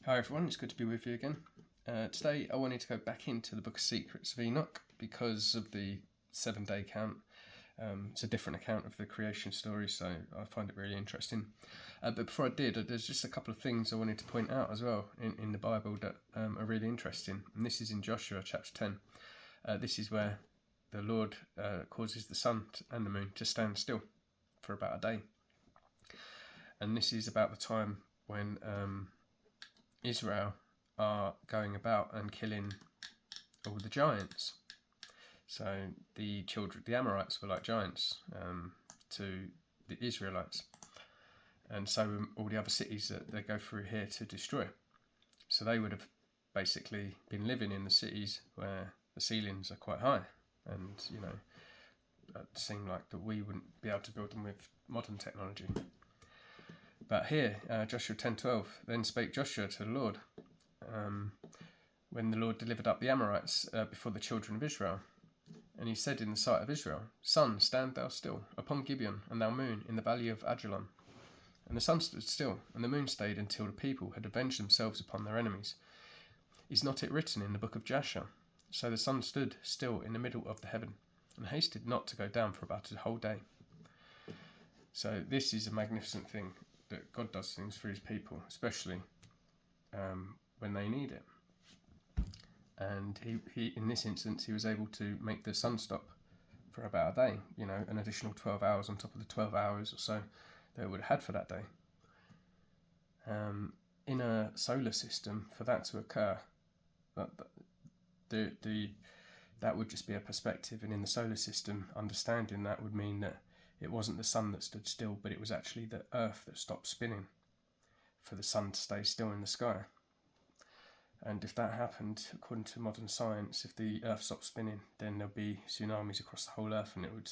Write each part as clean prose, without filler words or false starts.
Hi everyone, it's good to be with you again. Today I wanted to go back into the Book of Secrets of Enoch because of the 7-day count. It's a different account of the creation story, so I find it really interesting. But before I did, there's just a couple of things I wanted to point out as well in the Bible that are really interesting. And this is in Joshua chapter 10. This is where the Lord causes the sun and the moon to stand still for about a day. And this is about the time when Israel are going about and killing all the giants. So the Amorites were like giants to the Israelites, and so all the other cities that they go through here to destroy. So they would have basically been living in the cities where the ceilings are quite high, and it seemed like that we wouldn't be able to build them with modern technology. But here, Joshua 10:12, then spake Joshua to the Lord, when the Lord delivered up the Amorites before the children of Israel. And he said in the sight of Israel, Sun, stand thou still upon Gibeon, and thou moon in the valley of Ajalon. And the sun stood still, and the moon stayed until the people had avenged themselves upon their enemies. Is not it written in the book of Jasher? So the sun stood still in the middle of the heaven, and hasted not to go down for about a whole day. So this is a magnificent thing, that God does things for his people, especially when they need it. And he in this instance, he was able to make the sun stop for about a day, an additional 12 hours on top of the 12 hours or so they would have had for that day. In a solar system, for that to occur, that would just be a perspective, and in the solar system, understanding that would mean that it wasn't the sun that stood still, but it was actually the earth that stopped spinning for the sun to stay still in the sky. And if that happened, according to modern science, if the earth stopped spinning, then there'll be tsunamis across the whole earth, and it would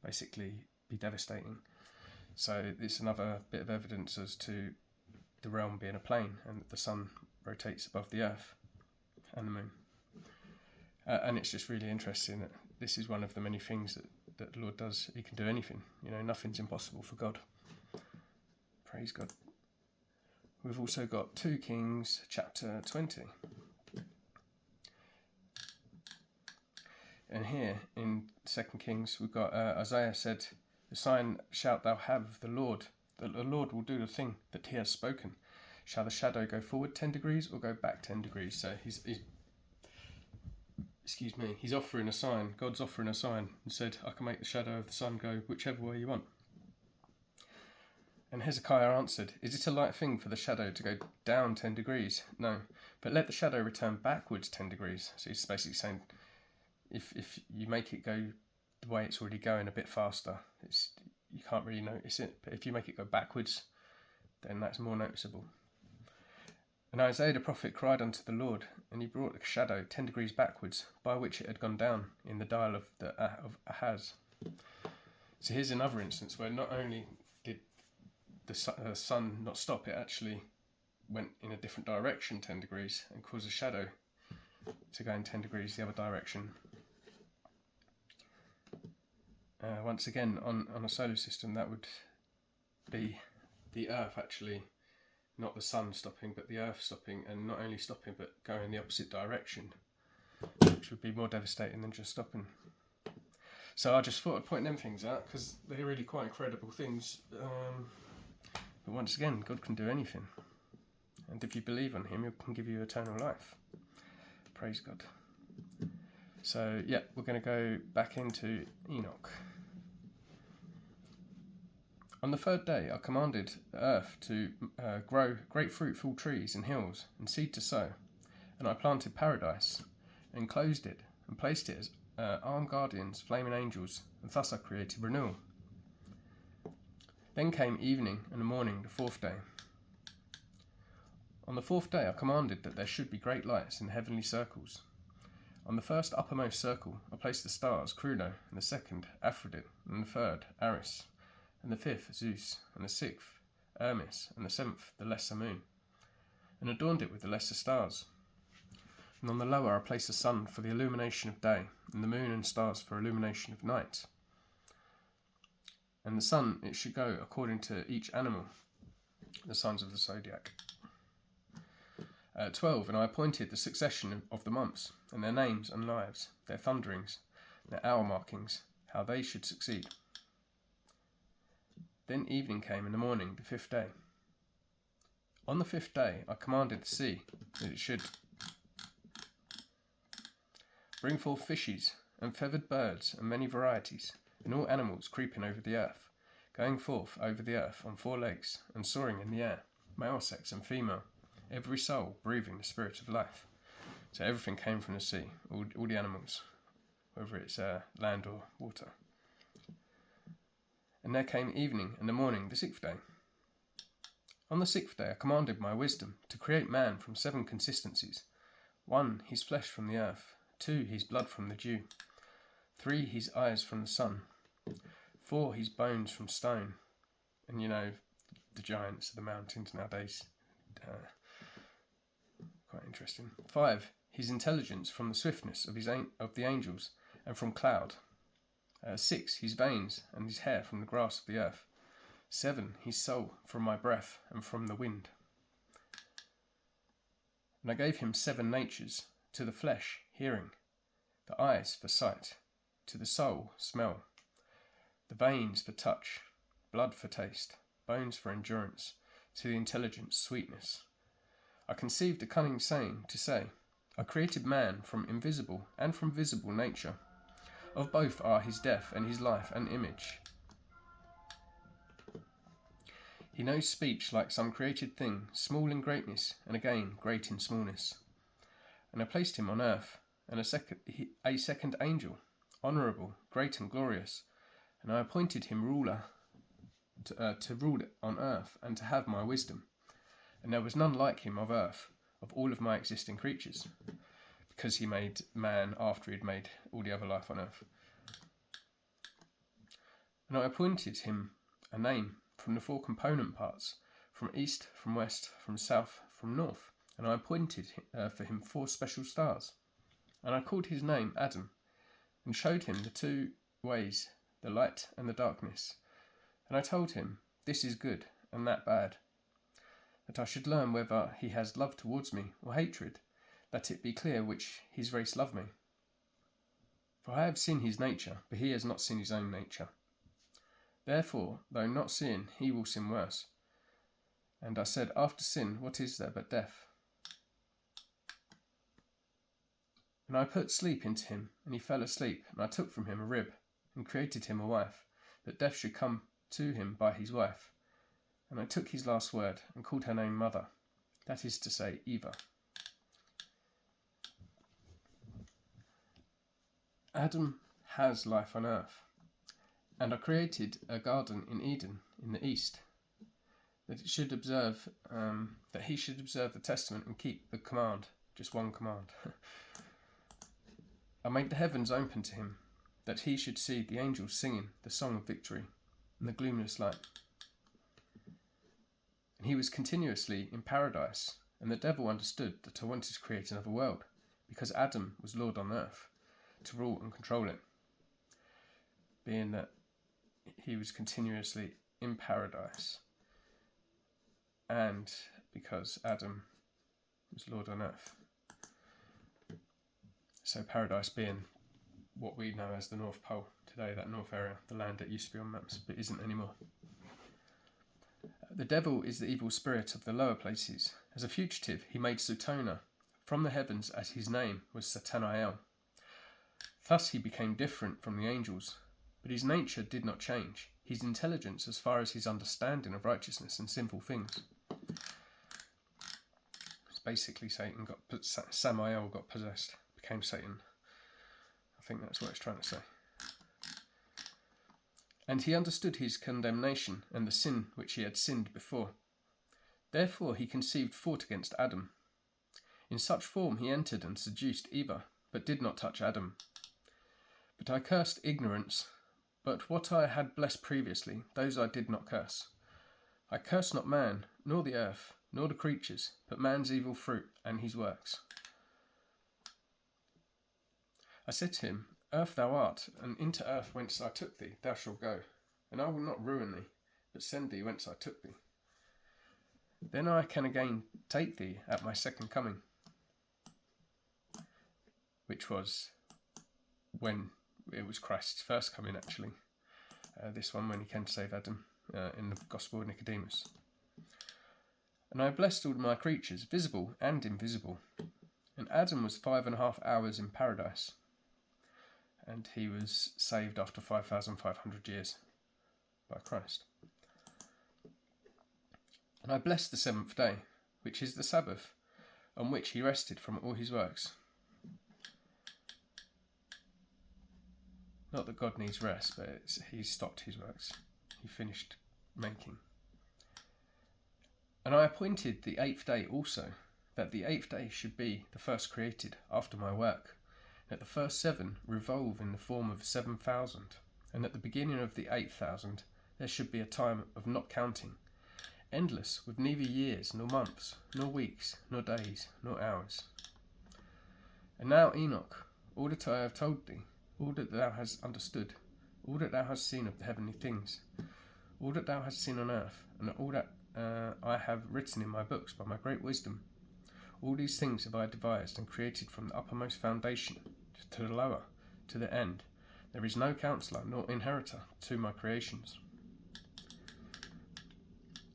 basically be devastating. So it's another bit of evidence as to the realm being a plane, and that the sun rotates above the earth and the moon. And it's just really interesting that this is one of the many things that the Lord does. He can do anything. Nothing's impossible for God. Praise God. We've also got 2 Kings chapter 20. And here in 2 Kings, we've got Isaiah said, the sign shalt thou have of the Lord, that the Lord will do the thing that he has spoken. Shall the shadow go forward 10 degrees or go back 10 degrees? So he's offering a sign. God's offering a sign and said, I can make the shadow of the sun go whichever way you want. And Hezekiah answered, is it a light thing for the shadow to go down 10 degrees? No, but let the shadow return backwards 10 degrees. So he's basically saying, if you make it go the way it's already going a bit faster, you can't really notice it. But if you make it go backwards, then that's more noticeable. And Isaiah the prophet cried unto the Lord, and he brought the shadow 10 degrees backwards, by which it had gone down in the dial of Ahaz. So here's another instance where not only did the sun not stop, it actually went in a different direction 10 degrees and caused a shadow to go in 10 degrees the other direction. Once again, on a solar system, that would be the Earth actually, not the sun stopping, but the Earth stopping, and not only stopping, but going in the opposite direction, which would be more devastating than just stopping. So I just thought I'd point them things out, because they're really quite incredible things. But once again, God can do anything. And if you believe on him, he can give you eternal life. Praise God. So, yeah, we're going to go back into Enoch. On the 3rd day, I commanded the earth to grow great fruitful trees and hills, and seed to sow. And I planted paradise, and closed it, and placed it as armed guardians, flaming angels, and thus I created renewal. Then came evening and the morning, the 4th day. On the 4th day I commanded that there should be great lights in heavenly circles. On the first uppermost circle I placed the stars, Chrono, and the second, Aphrodite, and the third, Aris, and the 5th, Zeus, and the 6th, Hermes, and the 7th, the lesser moon, and adorned it with the lesser stars. And on the lower I placed the sun for the illumination of day, and the moon and stars for illumination of night. And the sun, it should go according to each animal, the signs of the zodiac. 12, and I appointed the succession of the months, and their names and lives, their thunderings, their hour markings, how they should succeed. Then evening came in the morning, the 5th day. On the 5th day I commanded the sea that it should bring forth fishes, and feathered birds, and many varieties, and all animals creeping over the earth, going forth over the earth on 4 legs, and soaring in the air, male sex and female, every soul breathing the spirit of life. So everything came from the sea, all the animals, whether it's land or water. And there came evening and the morning, the 6th day. On the 6th day I commanded my wisdom to create man from 7 consistencies. 1, his flesh from the earth. 2, his blood from the dew. 3, his eyes from the sun. 4, his bones from stone. And you know, the giants of the mountains nowadays. Quite interesting. 5, his intelligence from the swiftness of the angels and from cloud. 6, his veins and his hair from the grass of the earth. 7, his soul from my breath and from the wind. And I gave him 7 natures, to the flesh, hearing, the eyes for sight, to the soul, smell, the veins for touch, blood for taste, bones for endurance, to the intelligence, sweetness. I conceived a cunning saying to say, I created man from invisible and from visible nature. Of both are his death and his life and image. He knows speech like some created thing, small in greatness, and again great in smallness. And I placed him on earth, and a second angel, honourable, great and glorious, and I appointed him ruler to rule on earth, and to have my wisdom. And there was none like him of earth, of all of my existing creatures, because he made man after he had made all the other life on earth. And I appointed him a name from the 4 component parts, from east, from west, from south, from north. And I appointed for him 4 special stars. And I called his name Adam, and showed him the 2 ways, the light and the darkness. And I told him, this is good, and that bad, that I should learn whether he has love towards me, or hatred, that it be clear which his race love me. For I have seen his nature, but he has not seen his own nature. Therefore, though not seeing, he will sin worse. And I said, after sin, what is there but death? And I put sleep into him, and he fell asleep, and I took from him a rib, and created him a wife, that death should come to him by his wife. And I took his last word, and called her name Mother, that is to say, Eva. Adam has life on earth, and I created a garden in Eden in the east, that he should observe the testament and keep the command, just one command. I made the heavens open to him, that he should see the angels singing the song of victory in the gloomless light. And he was continuously in paradise, and the devil understood that I wanted to create another world, because Adam was Lord on earth, to rule and control it, being that he was continuously in paradise, and because Adam was Lord on earth. So paradise being what we know as the North Pole today, that north area, the land that used to be on maps but isn't anymore. The devil is the evil spirit of the lower places. As a fugitive he made Sutona from the heavens, as his name was Satanael. Thus he became different from the angels, but his nature did not change, his intelligence as far as his understanding of righteousness and sinful things. It's basically Samael got possessed, became Satan. I think that's what it's trying to say. And he understood his condemnation and the sin which he had sinned before. Therefore he conceived fought against Adam. In such form he entered and seduced Eva, but did not touch Adam. But I cursed ignorance, but what I had blessed previously, those I did not curse. I cursed not man, nor the earth, nor the creatures, but man's evil fruit and his works. I said to him, Earth thou art, and into earth whence I took thee thou shalt go, and I will not ruin thee, but send thee whence I took thee. Then I can again take thee at my second coming, which was when it was Christ's first coming, actually. This one when he came to save Adam in the Gospel of Nicodemus. And I blessed all my creatures, visible and invisible. And Adam was 5.5 hours in paradise, and he was saved after 5,500 years by Christ. And I blessed the seventh day, which is the Sabbath, on which he rested from all his works. Not that God needs rest, but he stopped his works. He finished making. And I appointed the 8th day also, that the 8th day should be the first created after my work, that the first 7 revolve in the form of 7,000, and at the beginning of the 8,000 there should be a time of not counting, endless, with neither years, nor months, nor weeks, nor days, nor hours. And now, Enoch, all that I have told thee, all that thou hast understood, all that thou hast seen of the heavenly things, all that thou hast seen on earth, and all that I have written in my books by my great wisdom, all these things have I devised and created from the uppermost foundation to the lower, to the end. There is no counsellor nor inheritor to my creations.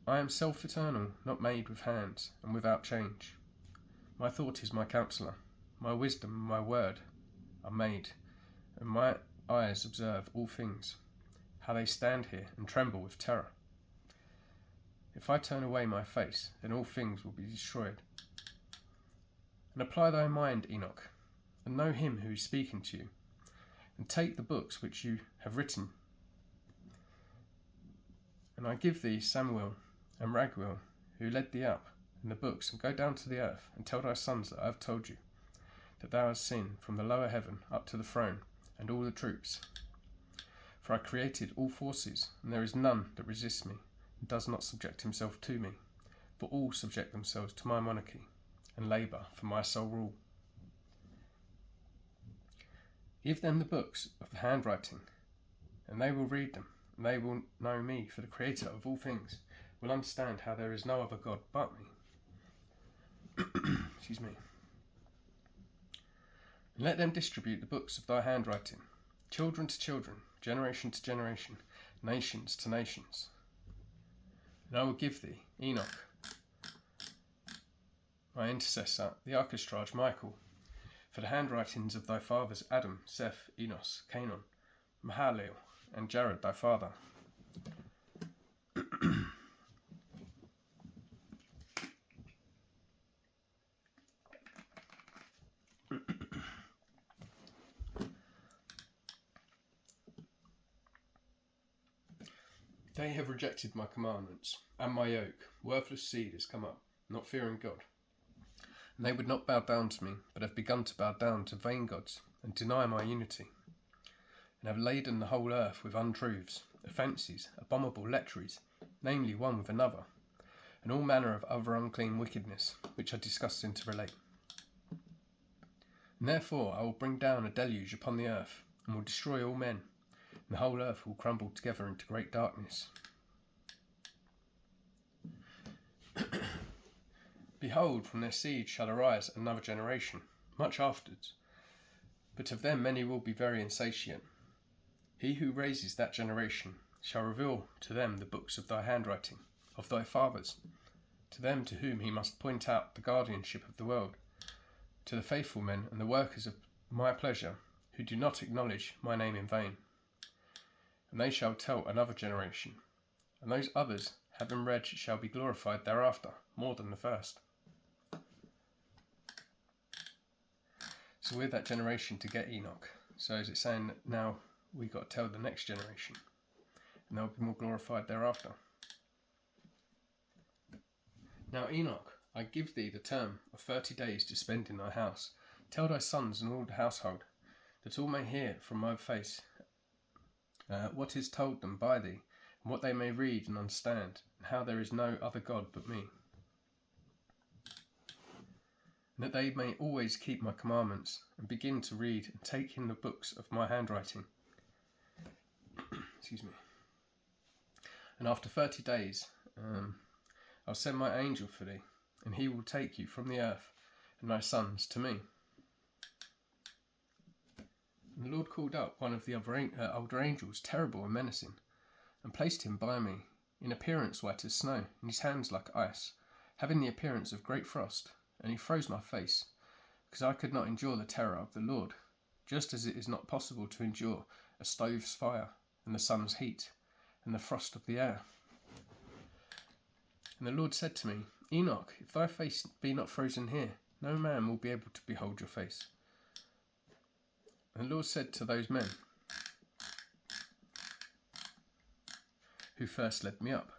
I am self-eternal, not made with hands, and without change. My thought is my counsellor, my wisdom and my word are made, and my eyes observe all things, how they stand here and tremble with terror. If I turn away my face, then all things will be destroyed. And apply thy mind, Enoch, and know him who is speaking to you, and take the books which you have written. And I give thee Samuel and Raguel, who led thee up, in the books, and go down to the earth, and tell thy sons that I have told you, that thou hast seen from the lower heaven up to the throne, and all the troops. For I created all forces, and there is none that resists me, and does not subject himself to me, for all subject themselves to my monarchy, and labour for my sole rule. Give them the books of the handwriting, and they will read them, and they will know me for the creator of all things, will understand how there is no other God but me. Excuse me. And let them distribute the books of thy handwriting, children to children, generation to generation, nations to nations. And I will give thee, Enoch, my intercessor, the archistrage Michael, for the handwritings of thy fathers Adam, Seth, Enos, Canaan, Mahalalel, and Jared thy father. They have rejected my commandments, and my yoke, worthless seed, has come up, not fearing God. And they would not bow down to me, but have begun to bow down to vain gods, and deny my unity, and have laden the whole earth with untruths, offences, abominable lecheries, namely one with another, and all manner of other unclean wickedness, which I disgust in to relate. And therefore I will bring down a deluge upon the earth, and will destroy all men, and the whole earth will crumble together into great darkness. Behold, from their seed shall arise another generation, much afterwards, but of them many will be very insatiate. He who raises that generation shall reveal to them the books of thy handwriting, of thy fathers, to them to whom he must point out the guardianship of the world, to the faithful men and the workers of my pleasure, who do not acknowledge my name in vain. And they shall tell another generation, and those others, having read, shall be glorified thereafter, more than the first. So with that generation to get Enoch, so is it saying that now we got to tell the next generation, and they'll be more glorified thereafter. Now Enoch, I give thee the term of 30 days to spend in thy house. Tell thy sons and all the household, that all may hear from my face what is told them by thee, and what they may read and understand, and how there is no other God but me. And that they may always keep my commandments, and begin to read and take in the books of my handwriting. Excuse me. And after 30 days, I'll send my angel for thee, and he will take you from the earth and thy sons to me. And the Lord called up one of the older angels, terrible and menacing, and placed him by me, in appearance white as snow, and his hands like ice, having the appearance of great frost. And he froze my face, because I could not endure the terror of the Lord, just as it is not possible to endure a stove's fire, and the sun's heat, and the frost of the air. And the Lord said to me, Enoch, if thy face be not frozen here, no man will be able to behold your face. And the Lord said to those men who first led me up,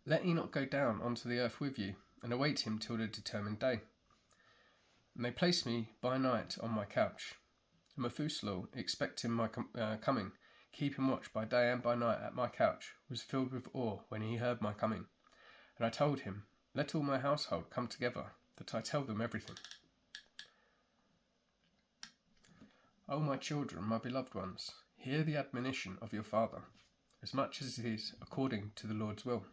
let Enoch go down onto the earth with you, and await him till the determined day. And they placed me by night on my couch. And Methuselah, expecting my coming, keeping watch by day and by night at my couch, was filled with awe when he heard my coming. And I told him, let all my household come together, that I tell them everything. O my children, my beloved ones, hear the admonition of your father, as much as it is according to the Lord's will.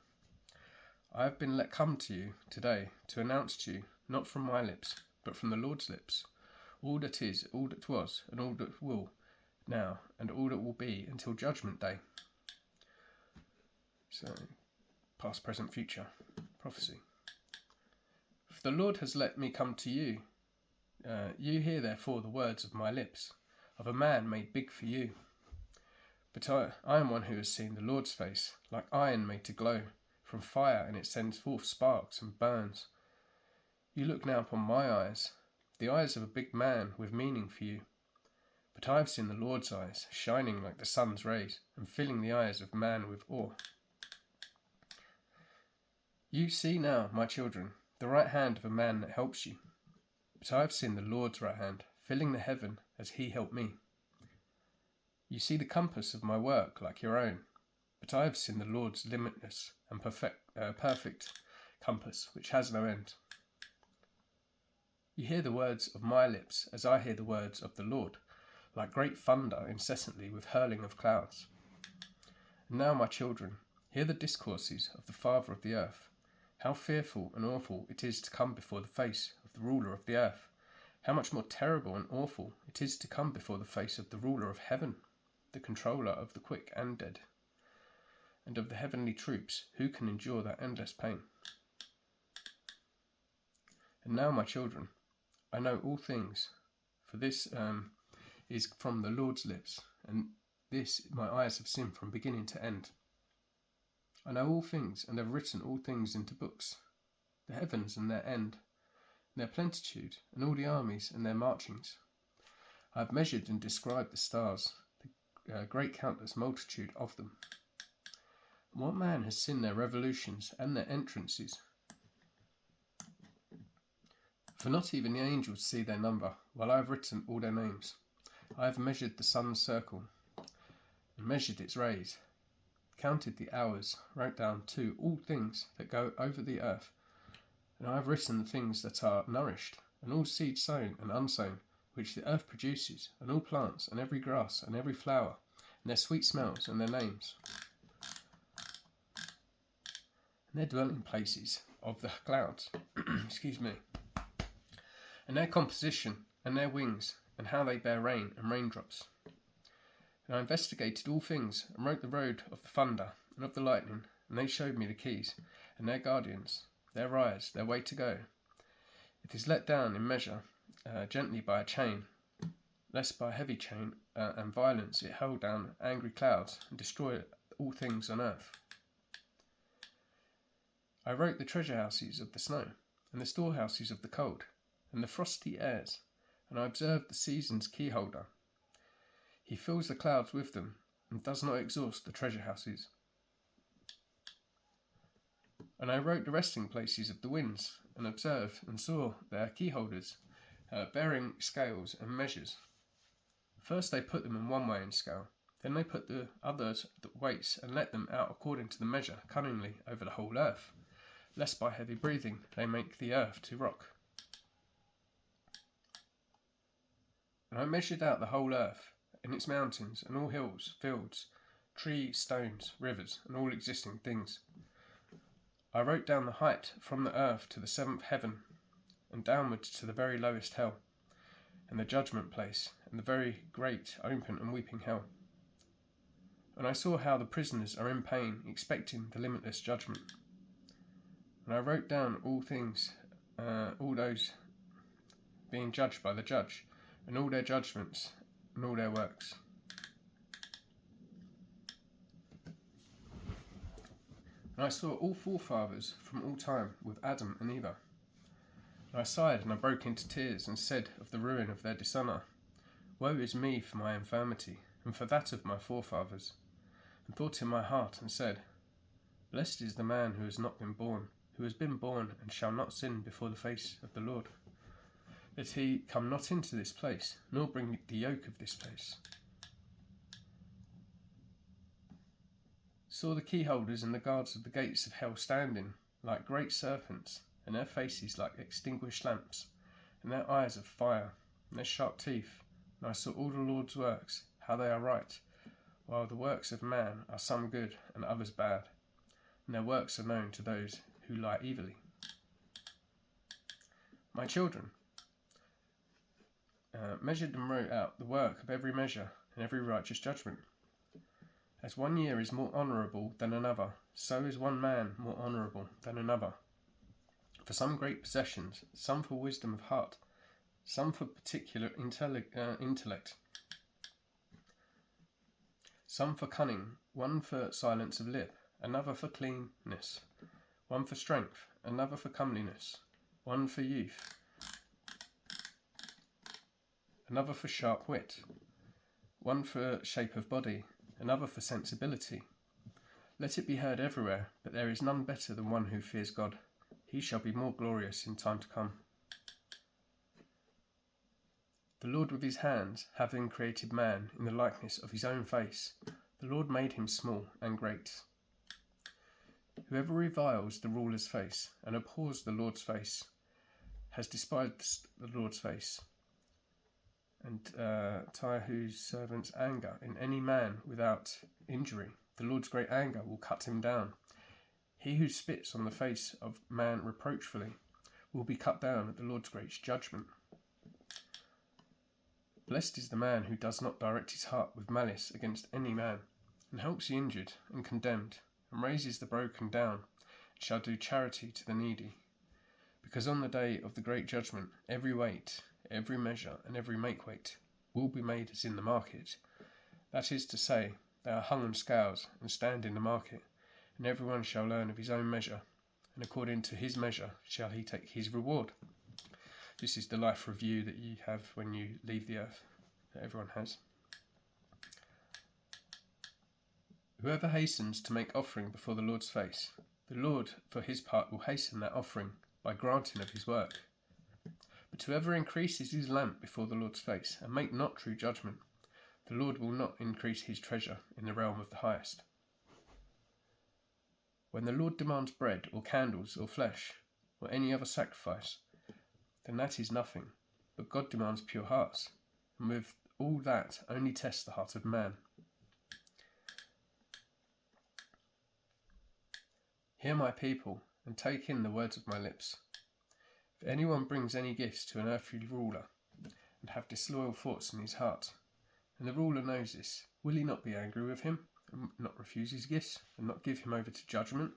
I have been let come to you today to announce to you, not from my lips, but from the Lord's lips, all that is, all that was, and all that will now, and all that will be until judgment day. So, past, present, future, prophecy. For the Lord has let me come to you. You hear therefore the words of my lips, of a man made big for you. But I am one who has seen the Lord's face, like iron made to glow from fire, and it sends forth sparks and burns. You look now upon my eyes, the eyes of a big man with meaning for you. But I have seen the Lord's eyes, shining like the sun's rays, and filling the eyes of man with awe. You see now, my children, the right hand of a man that helps you. But I have seen the Lord's right hand, filling the heaven as he helped me. You see the compass of my work like your own, but I have seen the Lord's limitless and perfect compass, which has no end. You hear the words of my lips as I hear the words of the Lord, like great thunder incessantly with hurling of clouds. And now, my children, hear the discourses of the Father of the earth, how fearful and awful it is to come before the face of the ruler of the earth, how much more terrible and awful it is to come before the face of the ruler of heaven, the controller of the quick and dead, and of the heavenly troops, who can endure that endless pain. And now, my children, I know all things, for this is from the Lord's lips, and this my eyes have seen from beginning to end. I know all things, and have written all things into books, the heavens and their end, and their plenitude, and all the armies and their marchings. I have measured and described the stars, the great countless multitude of them. And what man has seen their revolutions and their entrances? For not even the angels see their number, while I have written all their names. I have measured the sun's circle, and measured its rays, counted the hours, wrote down too all things that go over the earth, and I have written the things that are nourished, and all seed sown and unsown, which the earth produces, and all plants, and every grass, and every flower, and their sweet smells, and their names, and their dwelling places of the clouds, excuse me, and their composition, and their wings, and how they bear rain and raindrops. And I investigated all things, and wrote the road of the thunder, and of the lightning, and they showed me the keys, and their guardians, their rise, their way to go. It is let down in measure, gently by a chain, lest by a heavy chain and violence it hurl down angry clouds, and destroy all things on earth. I wrote the treasure houses of the snow, and the storehouses of the cold, and the frosty airs, and I observed the season's keyholder. He fills the clouds with them, and does not exhaust the treasure houses. And I wrote the resting places of the winds, and observed and saw their keyholders, bearing scales and measures. First they put them in one weighing scale, then they put the others the weights, and let them out according to the measure cunningly over the whole earth, lest by heavy breathing they make the earth to rock. And I measured out the whole earth, and its mountains, and all hills, fields, trees, stones, rivers, and all existing things. I wrote down the height from the earth to the seventh heaven, and downwards to the very lowest hell, and the judgment place, and the very great open and weeping hell. And I saw how the prisoners are in pain, expecting the limitless judgment. And I wrote down all things, all those being judged by the judge, and all their judgments, and all their works. And I saw all forefathers from all time with Adam and Eve. And I sighed and I broke into tears and said of the ruin of their dishonour, Woe is me for my infirmity, and for that of my forefathers. And thought in my heart and said, Blessed is the man who has not been born, who has been born and shall not sin before the face of the Lord. That he come not into this place, nor bring the yoke of this place. Saw the keyholders and the guards of the gates of hell standing, like great serpents, and their faces like extinguished lamps, and their eyes of fire, and their sharp teeth. And I saw all the Lord's works, how they are right, while the works of man are some good and others bad, and their works are known to those who lie evilly. My children, measured and wrote out the work of every measure and every righteous judgment. As 1 year is more honourable than another, so is one man more honourable than another. For some great possessions, some for wisdom of heart, some for particular intellect, some for cunning, one for silence of lip, another for cleanness, one for strength, another for comeliness, one for youth, another for sharp wit, one for shape of body, another for sensibility. Let it be heard everywhere, but there is none better than one who fears God. He shall be more glorious in time to come. The Lord with his hands, having created man in the likeness of his own face, the Lord made him small and great. Whoever reviles the ruler's face and abhors the Lord's face has despised the Lord's face, and tire whose servant's anger in any man without injury. The Lord's great anger will cut him down. He who spits on the face of man reproachfully will be cut down at the Lord's great judgment. Blessed is the man who does not direct his heart with malice against any man, and helps the injured and condemned, and raises the broken down, and shall do charity to the needy. Because on the day of the great judgment, every weight, every measure, and every make-weight will be made as in the market. That is to say, they are hung on scales and stand in the market, and everyone shall learn of his own measure, and according to his measure shall he take his reward. This is the life review that you have when you leave the earth, that everyone has. Whoever hastens to make offering before the Lord's face, the Lord for his part will hasten that offering by granting of his work. But whoever increases his lamp before the Lord's face, and make not true judgment, the Lord will not increase his treasure in the realm of the highest. When the Lord demands bread, or candles, or flesh, or any other sacrifice, then that is nothing, but God demands pure hearts, and with all that only tests the heart of man. Hear my people, and take in the words of my lips. If anyone brings any gifts to an earthly ruler, and have disloyal thoughts in his heart, and the ruler knows this, will he not be angry with him, and not refuse his gifts, and not give him over to judgment?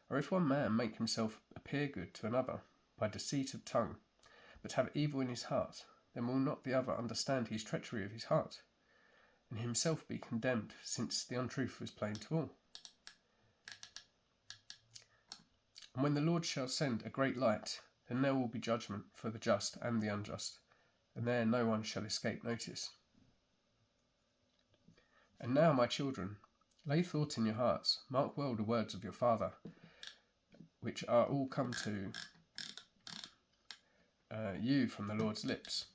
Or if one man make himself appear good to another, by deceit of tongue, but have evil in his heart, then will not the other understand his treachery of his heart, and himself be condemned, since the untruth was plain to all? And when the Lord shall send a great light, then there will be judgment for the just and the unjust, and there no one shall escape notice. And now, my children, lay thought in your hearts, mark well the words of your Father, which are all come to you from the Lord's lips.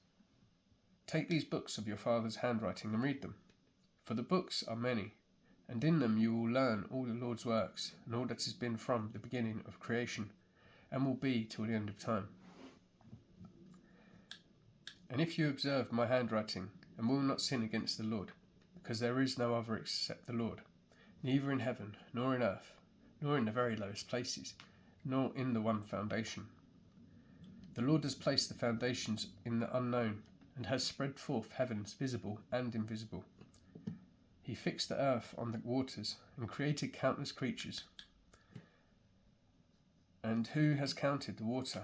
Take these books of your Father's handwriting and read them, for the books are many, and in them you will learn all the Lord's works, and all that has been from the beginning of creation, and will be till the end of time. And if you observe my handwriting, and will not sin against the Lord, because there is no other except the Lord, neither in heaven nor in earth, nor in the very lowest places, nor in the one foundation. The Lord has placed the foundations in the unknown, and has spread forth heavens visible and invisible. He fixed the earth on the waters, and created countless creatures. And who has counted the water,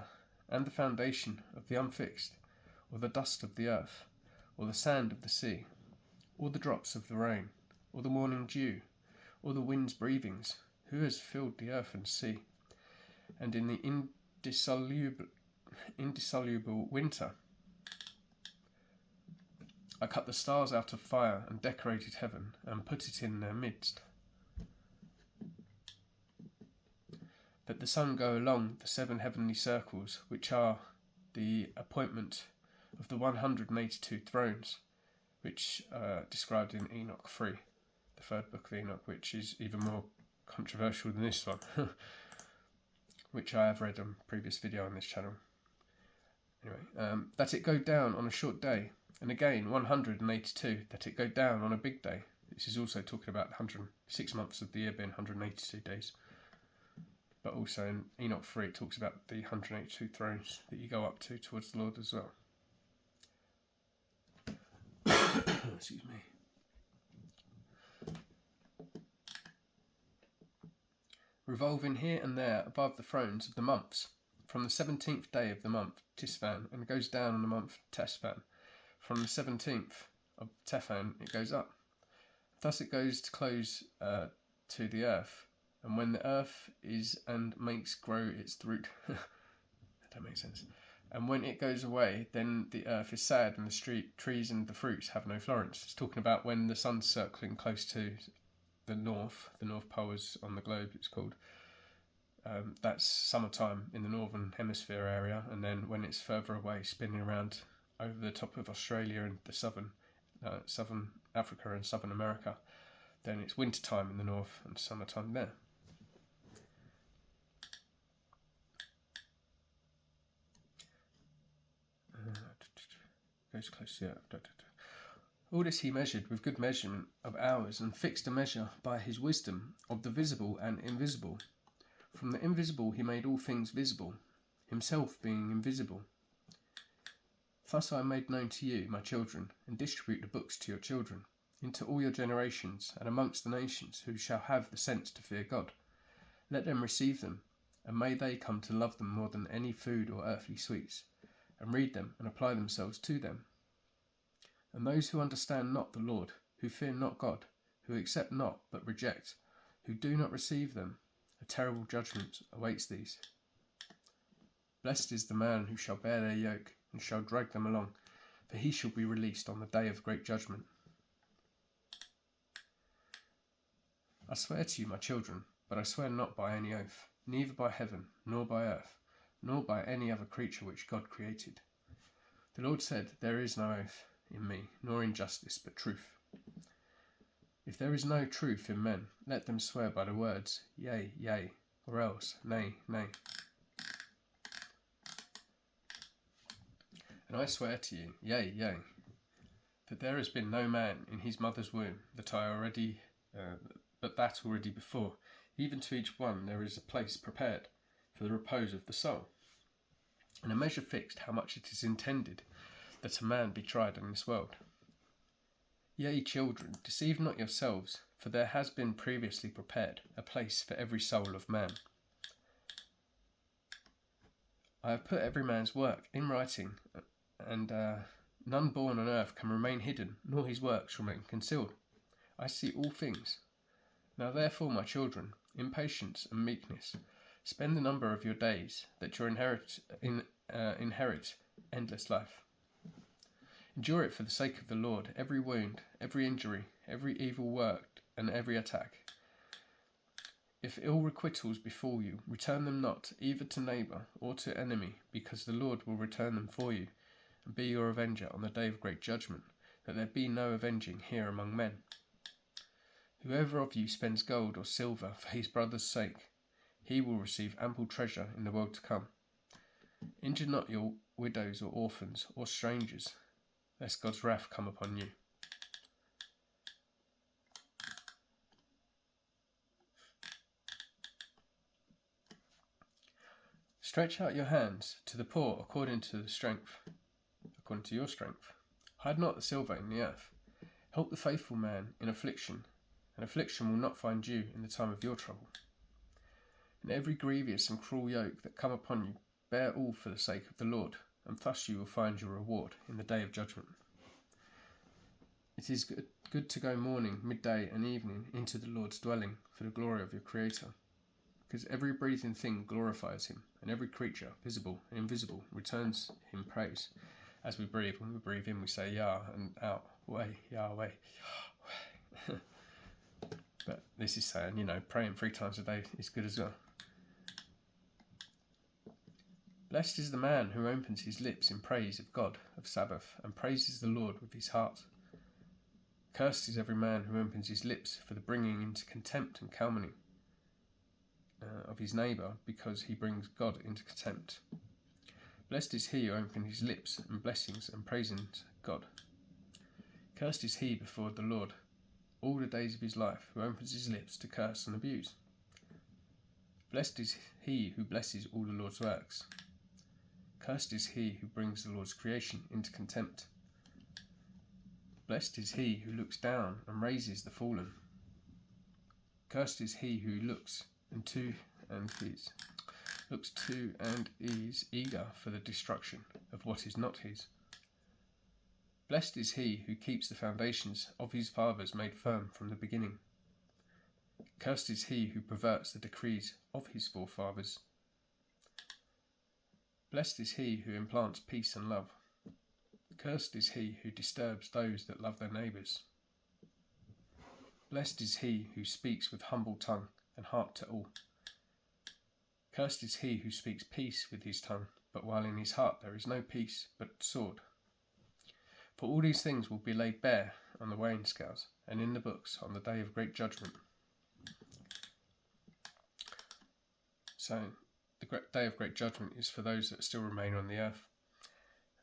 and the foundation of the unfixed, or the dust of the earth, or the sand of the sea, or the drops of the rain, or the morning dew, or the wind's breathings? Who has filled the earth and sea? And in the indissoluble winter, I cut the stars out of fire, and decorated heaven, and put it in their midst, that the sun go along the 7 heavenly circles, which are the appointment of the 182 thrones, which are described in Enoch 3, the 3rd book of Enoch, which is even more controversial than this one, which I have read on a previous video on this channel. Anyway, that it go down on a short day, and again 182, that it go down on a big day. This is also talking about 106 months of the year being 182 days. But also in Enoch 3 it talks about the 182 thrones that you go up to towards the Lord as well. Excuse me. Revolving here and there above the thrones of the months, from the 17th day of the month Tisvan, and goes down on the month Tesvan. From the 17th of Tephan it goes up. Thus it goes to close to the earth, and when the earth is and makes grow its root. That don't make sense. And when it goes away, then the earth is sad, and the trees and the fruits have no Florence. It's talking about when the sun's circling close to the North Pole is on the globe, it's called. That's summertime in the northern hemisphere area, and then when it's further away, spinning around over the top of Australia and the southern Africa and southern America, then it's wintertime in the north and summertime there. Goes close, yeah. All this he measured with good measurement of hours, and fixed a measure by his wisdom of the visible and invisible. From the invisible he made all things visible, himself being invisible. Thus I made known to you, my children, and distribute the books to your children, into all your generations, and amongst the nations who shall have the sense to fear God. Let them receive them, and may they come to love them more than any food or earthly sweets, and read them and apply themselves to them. And those who understand not the Lord, who fear not God, who accept not but reject, who do not receive them, a terrible judgment awaits these. Blessed is the man who shall bear their yoke, and shall drag them along, for he shall be released on the day of great judgment. I swear to you, my children, but I swear not by any oath, neither by heaven, nor by earth, nor by any other creature which God created. The Lord said, there is no oath in me, nor injustice, but truth. If there is no truth in men, let them swear by the words, yea, yea, or else, nay, nay. And I swear to you, yea, yea, that there has been no man in his mother's womb but that already before, even to each one there is a place prepared for the repose of the soul, and a measure fixed how much it is intended that a man be tried in this world. Yea, children, deceive not yourselves, for there has been previously prepared a place for every soul of man. I have put every man's work in writing, and none born on earth can remain hidden, nor his works remain concealed. I see all things. Now therefore, my children, in patience and meekness, spend the number of your days, that you inherit endless life. Endure it for the sake of the Lord, every wound, every injury, every evil work, and every attack. If ill requitals befall you, return them not, either to neighbour or to enemy, because the Lord will return them for you, and be your avenger on the day of great judgment, that there be no avenging here among men. Whoever of you spends gold or silver for his brother's sake, he will receive ample treasure in the world to come. Injure not your widows or orphans or strangers, lest God's wrath come upon you. Stretch out your hands to the poor according to your strength. Hide not the silver in the earth. Help the faithful man in affliction, and affliction will not find you in the time of your trouble. And every grievous and cruel yoke that come upon you, bear all for the sake of the Lord, and thus you will find your reward in the day of judgment. It is good to go morning, midday, and evening into the Lord's dwelling for the glory of your Creator, because every breathing thing glorifies him, and every creature, visible and invisible, returns him praise. As we breathe, when we breathe in, we say Yah, and out, way, Yahweh. But this is saying, praying 3 times a day is good as well. Blessed is the man who opens his lips in praise of God of Sabbath, and praises the Lord with his heart. Cursed is every man who opens his lips for the bringing into contempt and calumny of his neighbour, because he brings God into contempt. Blessed is he who opens his lips in blessings and praising God. Cursed is he before the Lord all the days of his life, who opens his lips to curse and abuse. Blessed is he who blesses all the Lord's works. Cursed is he who brings the Lord's creation into contempt. Blessed is he who looks down and raises the fallen. Cursed is he who looks to and is eager for the destruction of what is not his. Blessed is he who keeps the foundations of his fathers made firm from the beginning. Cursed is he who perverts the decrees of his forefathers. Blessed is he who implants peace and love. Cursed is he who disturbs those that love their neighbours. Blessed is he who speaks with humble tongue and heart to all. Cursed is he who speaks peace with his tongue, but while in his heart there is no peace but sword. For all these things will be laid bare on the weighing scales and in the books on the day of great judgment. So the day of great judgment is for those that still remain on the earth.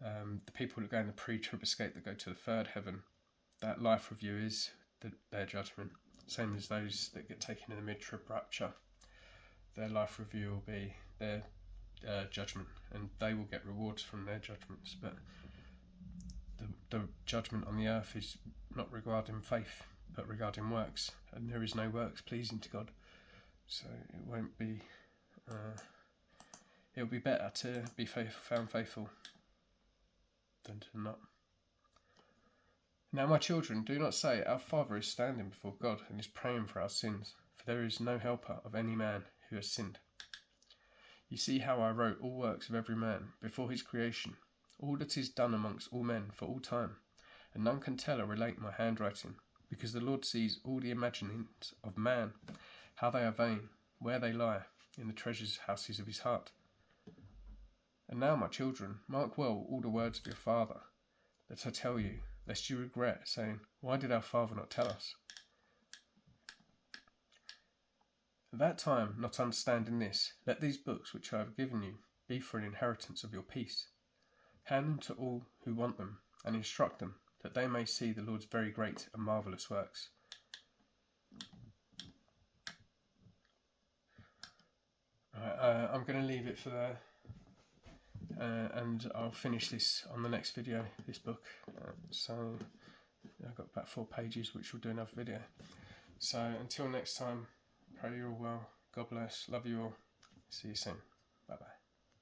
The people that go in the pre-trib escape, that go to the third heaven, that life review is their judgment. Same as those that get taken in the mid-trib rapture. Their life review will be their judgment, and they will get rewards from their judgments. But the judgment on the earth is not regarding faith, but regarding works, and there is no works pleasing to God. So it won't be. It'll be better to be found faithful than to not. Now, my children, do not say, Our Father is standing before God and is praying for our sins, for there is no helper of any man who has sinned. You see how I wrote all works of every man before his creation, all that is done amongst all men for all time, and none can tell or relate my handwriting, because the Lord sees all the imaginings of man, how they are vain, where they lie, in the treasures houses of his heart. And now, my children, mark well all the words of your father, that I tell you, lest you regret, saying, Why did our father not tell us? At that time, not understanding this, let these books which I have given you be for an inheritance of your peace. Hand them to all who want them, and instruct them, that they may see the Lord's very great and marvellous works. I'm going to leave it for there, and I'll finish this on the next video, this book. So I've got about 4 pages, which will do another video. So until next time, pray you're all well. God bless. Love you all. See you soon. Bye bye.